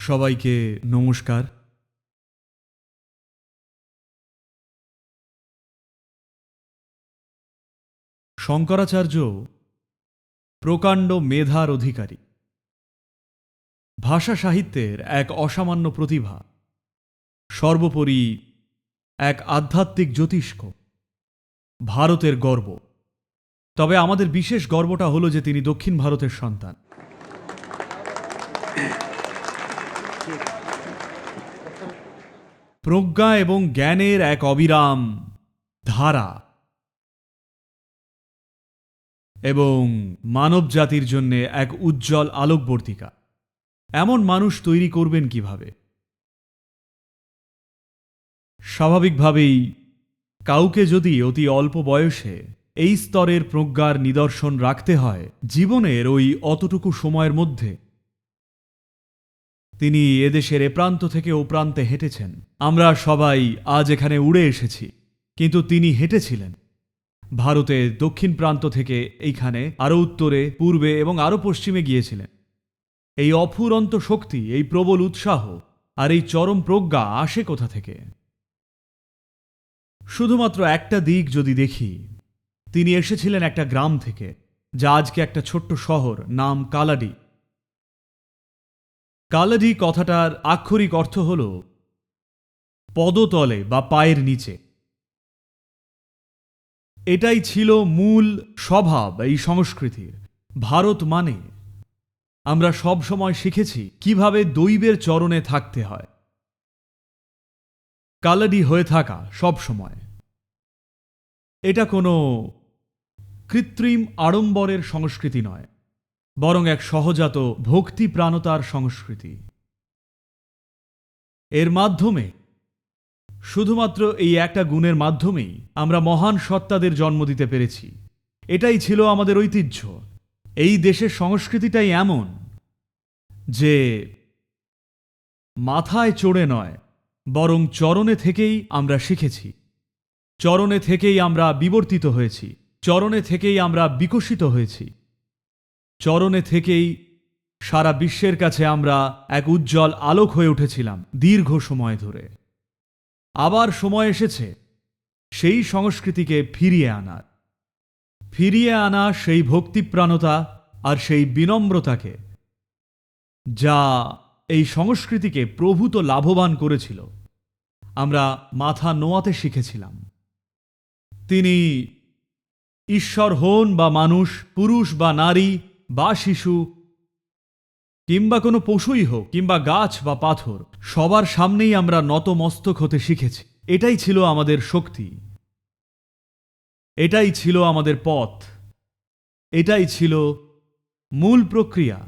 সবাইকে নমস্কার। শঙ্করাচার্য প্রকাণ্ড মেধার অধিকারী, ভাষা সাহিত্যের এক অসামান্য প্রতিভা, সর্বোপরি এক আধ্যাত্মিক জ্যোতিষ্ক, ভারতের গর্ব। তবে আমাদের বিশেষ গর্বটা হলো যে তিনি দক্ষিণ ভারতের সন্তান। প্রজ্ঞা এবং জ্ঞানের এক অবিরাম ধারা এবং মানব জাতির জন্য এক উজ্জ্বল আলোকবর্তিকা। এমন মানুষ তৈরি করবেন কিভাবে? স্বাভাবিকভাবেই কাউকে যদি অতি অল্প বয়সে এই স্তরের প্রজ্ঞার নিদর্শন রাখতে হয়, জীবনের ওই অতটুকু সময়ের মধ্যে তিনি এদেশের এ প্রান্ত থেকে ও প্রান্তে হেঁটেছেন। আমরা সবাই আজ এখানে উড়ে এসেছি, কিন্তু তিনি হেঁটেছিলেন ভারতের দক্ষিণ প্রান্ত থেকে এইখানে, আরও উত্তরে, পূর্বে এবং আরও পশ্চিমে গিয়েছিলেন। এই অফুরন্ত শক্তি, এই প্রবল উৎসাহ আর এই চরম প্রজ্ঞা আসে কোথা থেকে? শুধুমাত্র একটা দিক যদি দেখি, তিনি এসেছিলেন একটা গ্রাম থেকে, যা আজকে একটা ছোট্ট শহর, নাম কালাডি। কালাডি কথাটার আক্ষরিক অর্থ হল পদতলে বা পায়ের নিচে। এটাই ছিল মূল স্বভাব এই সংস্কৃতির। ভারত মানে আমরা সব সময় শিখেছি কিভাবে দৈবের চরণে থাকতে হয়। কালাডি হয়ে থাকা সব সময় এটা কোনো কৃত্রিম আড়ম্বরের সংস্কৃতি নয়, বরং এক সহজাত ভক্তিপ্রাণতার সংস্কৃতি। এর মাধ্যমে, শুধুমাত্র এই একটা গুণের মাধ্যমেই আমরা মহান সত্তাদের জন্ম দিতে পেরেছি। এটাই ছিল আমাদের ঐতিহ্য। এই দেশের সংস্কৃতিটাই এমন যে মাথায় চড়ে নয়, বরং চরণে থেকেই আমরা শিখেছি, চরণে থেকেই আমরা বিবর্তিত হয়েছি, চরণে থেকেই আমরা বিকশিত হয়েছি, চরণে থেকেই সারা বিশ্বের কাছে আমরা এক উজ্জ্বল আলোক হয়ে উঠেছিলাম দীর্ঘ সময় ধরে। আবার সময় এসেছে সেই সংস্কৃতিকে ফিরিয়ে আনা সেই ভক্তিপ্রাণতা আর সেই বিনম্রতাকে, যা এই সংস্কৃতিকে প্রভূত লাভবান করেছিল। আমরা মাথা নোয়াতে শিখেছিলাম। তিনি ঈশ্বর হন বা মানুষ, পুরুষ বা নারী বা শিশু, কিংবা কোনো পশুই হোক, কিংবা গাছ বা পাথর, সবার সামনেই আমরা নতমস্তক হতে শিখেছি। এটাই ছিল আমাদের শক্তি, এটাই ছিল আমাদের পথ, এটাই ছিল মূল প্রক্রিয়া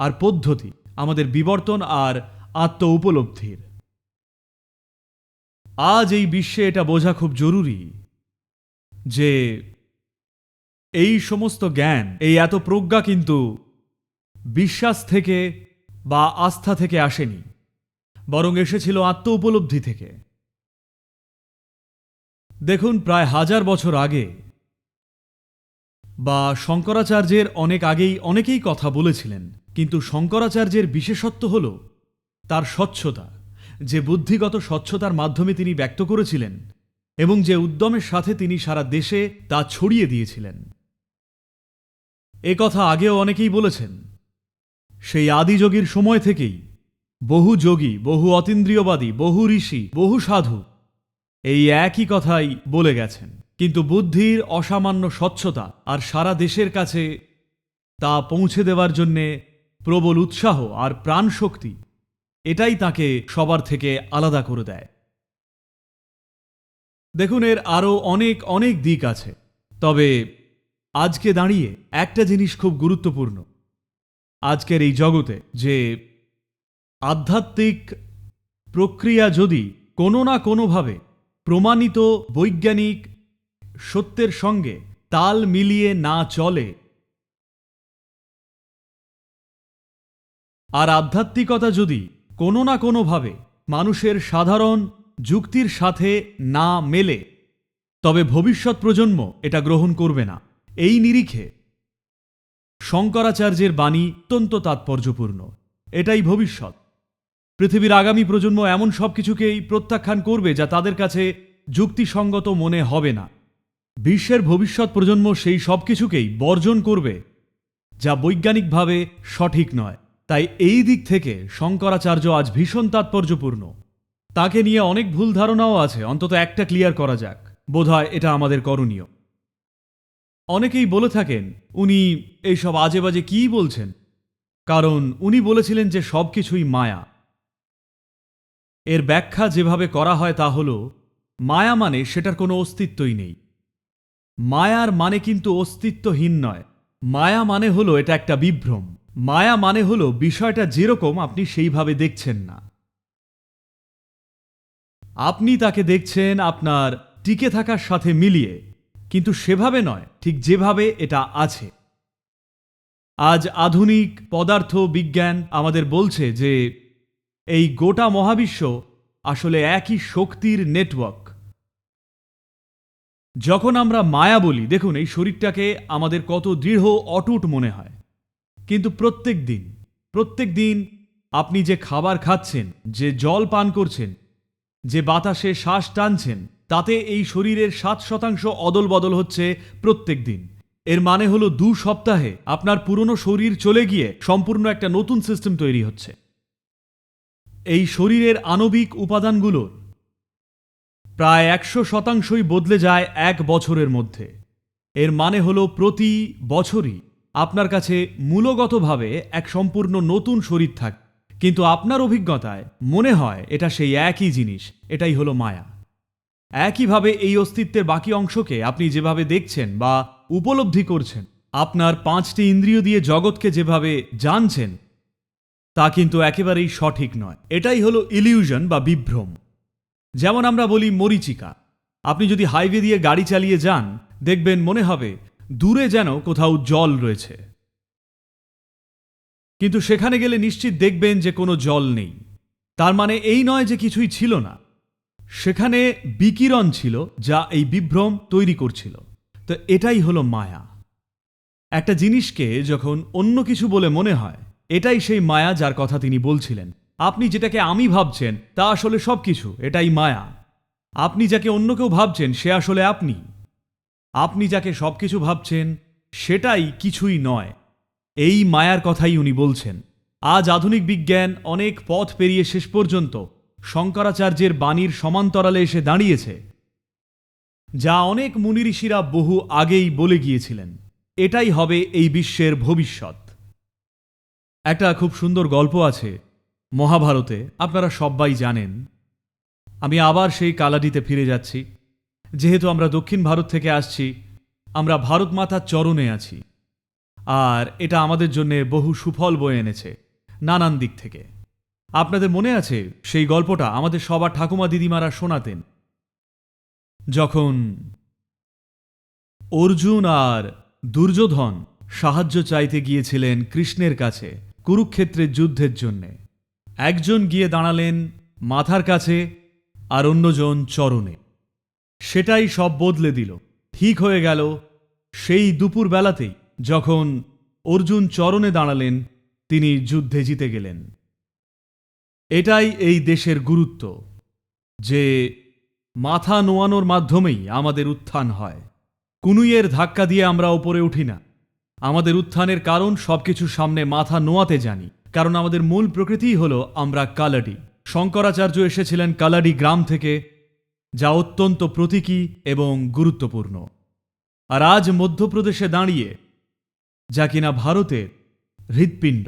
আর পদ্ধতি আমাদের বিবর্তন আর আত্ম উপলব্ধির। আজ এই বিশ্বে এটা বোঝা খুব জরুরি যে এই সমস্ত জ্ঞান, এই এত প্রজ্ঞা কিন্তু বিশ্বাস থেকে বা আস্থা থেকে আসেনি, বরং এসেছিল আত্ম উপলব্ধি থেকে। দেখুন, প্রায় 1000 বছর আগে বা শঙ্করাচার্যের অনেক আগেই অনেকেই কথা বলেছিলেন, কিন্তু শঙ্করাচার্যের বিশেষত্ব হল তার স্বচ্ছতা, যে বুদ্ধিগত স্বচ্ছতার মাধ্যমে তিনি ব্যক্ত করেছিলেন এবং যে উদ্যমের সাথে তিনি সারা দেশে তা ছড়িয়ে দিয়েছিলেন। এ কথা আগেও অনেকেই বলেছেন। সেই আদিযোগীর সময় থেকেই বহু যোগী, বহু অতীন্দ্রিয়বাদী, বহু ঋষি, বহু সাধু এই একই কথাই বলে গেছেন। কিন্তু বুদ্ধির অসামান্য স্বচ্ছতা আর সারা দেশের কাছে তা পৌঁছে দেওয়ার জন্যে প্রবল উৎসাহ আর প্রাণশক্তি, এটাই তাকে সবার থেকে আলাদা করে দেয়। দেখুন, এর আরও অনেক অনেক দিক আছে, তবে আজকে দাঁড়িয়ে একটা জিনিস খুব গুরুত্বপূর্ণ আজকের এই জগতে, যে আধ্যাত্মিক প্রক্রিয়া যদি কোনো না কোনোভাবে প্রমাণিত বৈজ্ঞানিক সত্যের সঙ্গে তাল মিলিয়ে না চলে, আর আধ্যাত্মিকতা যদি কোনো না কোনোভাবে মানুষের সাধারণ যুক্তির সাথে না মেলে, তবে ভবিষ্যৎ প্রজন্ম এটা গ্রহণ করবে না। এই নিরিখে শঙ্করাচার্যের বাণী অত্যন্ত তাৎপর্যপূর্ণ। এটাই ভবিষ্যৎ। পৃথিবীর আগামী প্রজন্ম এমন সব কিছুকেই প্রত্যাখ্যান করবে যা তাদের কাছে যুক্তিসঙ্গত মনে হবে না। বিশ্বের ভবিষ্যৎ প্রজন্ম সেই সব কিছুকেই বর্জন করবে যা বৈজ্ঞানিকভাবে সঠিক নয়। তাই এই দিক থেকে শঙ্করাচার্য আজ ভীষণ তাৎপর্যপূর্ণ। তাকে নিয়ে অনেক ভুল ধারণাও আছে, অন্তত একটা ক্লিয়ার করা যাক, বোধহয় এটা আমাদের করণীয়। অনেকেই বলে থাকেন উনি এইসব আজে বাজে কী বলছেন, কারণ উনি বলেছিলেন যে সব কিছুই মায়া। এর ব্যাখ্যা যেভাবে করা হয় তা হল, মায়া মানে সেটার কোনো অস্তিত্বই নেই। মায়ার মানে কিন্তু অস্তিত্বহীন নয়। মায়া মানে হলো এটা একটা বিভ্রম। মায়া মানে হলো বিষয়টা যেরকম আপনি সেইভাবে দেখছেন না। আপনি তাকে দেখছেন আপনার টিকে থাকার সাথে মিলিয়ে, কিন্তু সেভাবে নয় ঠিক যেভাবে এটা আছে। আজ আধুনিক পদার্থ বিজ্ঞান আমাদের বলছে যে এই গোটা মহাবিশ্ব আসলে একই শক্তির নেটওয়ার্ক। যখন আমরা মায়া বলি, দেখুন এই শরীরটাকে আমাদের কত দৃঢ় অটুট মনে হয়, কিন্তু প্রত্যেক দিন আপনি যে খাবার খাচ্ছেন, যে জল পান করছেন, যে বাতাসে শ্বাস টানছেন, তাতে এই শরীরের 7% অদল বদল হচ্ছে প্রত্যেক দিন। এর মানে হলো 2 সপ্তাহে আপনার পুরনো শরীর চলে গিয়ে সম্পূর্ণ একটা নতুন সিস্টেম তৈরি হচ্ছে। এই শরীরের আণবিক উপাদানগুলোর প্রায় 100%ই বদলে যায় 1 বছরের মধ্যে। এর মানে হলো প্রতি বছরই আপনার কাছে মূলগতভাবে এক সম্পূর্ণ নতুন শরীর থাকে, কিন্তু আপনার অভিজ্ঞতায় মনে হয় এটা সেই একই জিনিস। এটাই হলো মায়া। একইভাবে এই অস্তিত্বের বাকি অংশকে আপনি যেভাবে দেখছেন বা উপলব্ধি করছেন, আপনার 5টি ইন্দ্রিয় দিয়ে জগৎকে যেভাবে জানছেন, তা কিন্তু একেবারেই সঠিক নয়। এটাই হলো ইলিউশন বা বিভ্রম। যেমন আমরা বলি মরীচিকা। আপনি যদি হাইওয়ে দিয়ে গাড়ি চালিয়ে যান, দেখবেন মনে হবে দূরে যেন কোথাও জল রয়েছে, কিন্তু সেখানে গেলে নিশ্চিত দেখবেন যে কোনো জল নেই। তার মানে এই নয় যে কিছুই ছিল না, সেখানে বিকিরণ ছিল যা এই বিভ্রম তৈরি করছিল। তো এটাই হলো মায়া। একটা জিনিসকে যখন অন্য কিছু বলে মনে হয়, এটাই সেই মায়া যার কথা তিনি বলছিলেন। আপনি যেটাকে আমি ভাবছেন তা আসলে সব কিছু, এটাই মায়া। আপনি যাকে অন্য কেউ ভাবছেন সে আসলে আপনি। আপনি যাকে সবকিছু ভাবছেন সেটাই কিছুই নয়। এই মায়ার কথাই উনি বলছেন। আজ আধুনিক বিজ্ঞান অনেক পথ পেরিয়ে শেষ পর্যন্ত শঙ্করাচার্যের বাণীর সমান্তরালে এসে দাঁড়িয়েছে, যা অনেক মুনি ঋষিরা বহু আগেই বলে গিয়েছিলেন। এটাই হবে এই বিশ্বের ভবিষ্যৎ। একটা খুব সুন্দর গল্প আছে মহাভারতে, আপনারা সবাই জানেন। আমি আবার সেই কালাডিতে ফিরে যাচ্ছি। যেহেতু আমরা দক্ষিণ ভারত থেকে আসছি, আমরা ভারত মাতার চরণে আছি, আর এটা আমাদের জন্য বহু সুফল বয়ে এনেছে নানান দিক থেকে। আপনাদের মনে আছে সেই গল্পটা আমাদের সবার ঠাকুমা দিদিমারা শোনাতেন, যখন অর্জুন আর দুর্যোধন সাহায্য চাইতে গিয়েছিলেন কৃষ্ণের কাছে কুরুক্ষেত্রের যুদ্ধের জন্যে। একজন গিয়ে দাঁড়ালেন মাথার কাছে আর অন্যজন চরণে। সেটাই সব বদলে দিল। ঠিক হয়ে গেল সেই দুপুর বেলাতেই, যখন অর্জুন চরণে দাঁড়ালেন, তিনি যুদ্ধে জিতে গেলেন। এটাই এই দেশের গুরুত্ব, যে মাথা নোয়ানোর মাধ্যমেই আমাদের উত্থান হয়। কুনুইয়ের ধাক্কা দিয়ে আমরা ওপরে উঠি না। আমাদের উত্থানের কারণ সবকিছুর সামনে মাথা নোয়াতে জানি, কারণ আমাদের মূল প্রকৃতিই হলো আমরা কালাডি। শঙ্করাচার্য এসেছিলেন কালাডি গ্রাম থেকে, যা অত্যন্ত প্রতীকী এবং গুরুত্বপূর্ণ। আর আজ মধ্যপ্রদেশে দাঁড়িয়ে, যা কিনা ভারতের হৃৎপিণ্ড,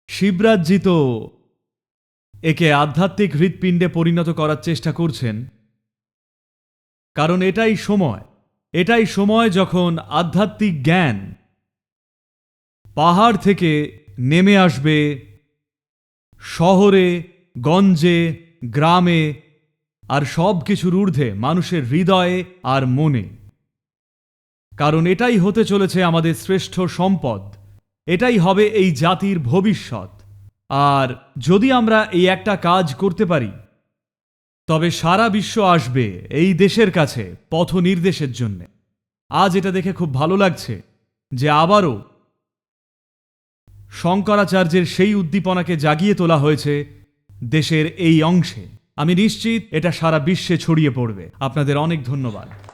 শিবরাজজি তো একে আধ্যাত্মিক হৃৎপিণ্ডে পরিণত করার চেষ্টা করছেন। কারণ এটাই সময় যখন আধ্যাত্মিক জ্ঞান পাহাড় থেকে নেমে আসবে শহরে, গঞ্জে, গ্রামে, আর সব কিছুর ঊর্ধ্বে মানুষের হৃদয়ে আর মনে। কারণ এটাই হতে চলেছে আমাদের শ্রেষ্ঠ সম্পদ। এটাই হবে এই জাতির ভবিষ্যৎ। আর যদি আমরা এই একটা কাজ করতে পারি, তবে সারা বিশ্ব আসবে এই দেশের কাছে পথ নির্দেশের জন্য। আজ এটা দেখে খুব ভালো লাগছে যে আবারও শঙ্করাচার্যের সেই উদ্দীপনাকে জাগিয়ে তোলা হয়েছে, দেশের এই অংশে। আমি নিশ্চিত এটা সারা বিশ্বে ছড়িয়ে পড়বে। আপনাদের অনেক ধন্যবাদ।